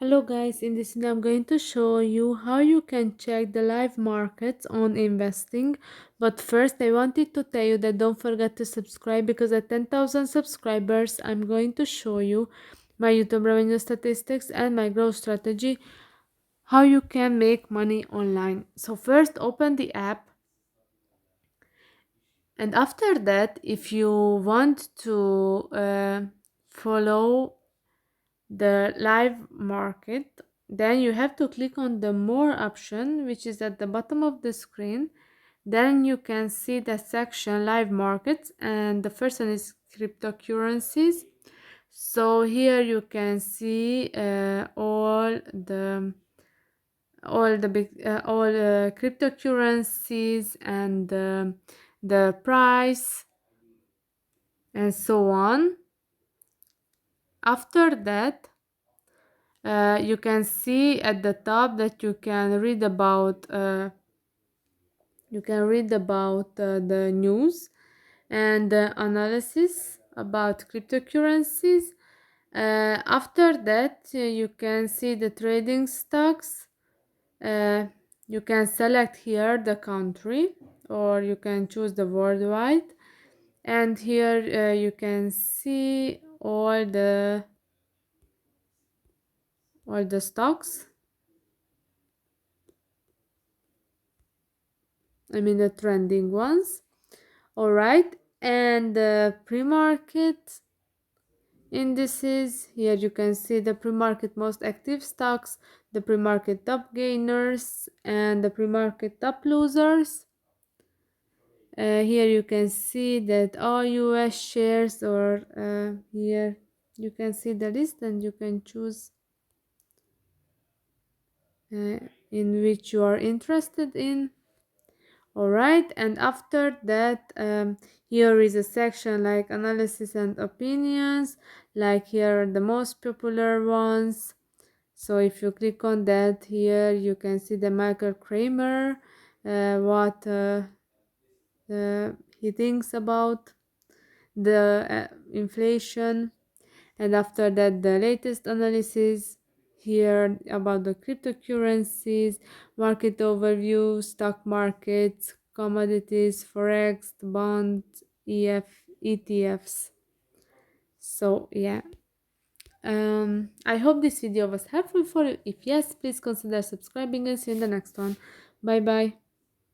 Hello guys, in this video I'm going to show you how you can check the live markets on investing. But first I wanted to tell you that don't forget to subscribe, because at 10,000 subscribers I'm going to show you my YouTube revenue statistics and my growth strategy, how you can make money online. So first open the app, and after that if you want to follow the live market, then you have to click on the more option, which is at the bottom of the screen. Then you can see the section live markets, and the first one is cryptocurrencies. So here you can see all cryptocurrencies and the price and so on. After that, you can see at the top that you can read about the news and the analysis about cryptocurrencies. After that, you can see the trading stocks. uh, you can select here the country, or you can choose the worldwide, and here you can see all the stocks, I mean the trending ones. All right, and the pre-market indices. Here you can see the pre-market most active stocks, the pre-market top gainers, and the pre-market top losers. Here you can see that all US shares, or here you can see the list and you can choose uh, in which you are interested in. All right, and after that, here is a section like analysis and opinions, like here are the most popular ones. So if you click on that, here you can see the Michael Kramer, what he thinks about the inflation, and after that the latest analysis here about the cryptocurrencies, market overview, stock markets, commodities, forex, bonds, ETFs. So yeah, I hope this video was helpful for you. If yes, please consider subscribing and see you in the next one. Bye bye.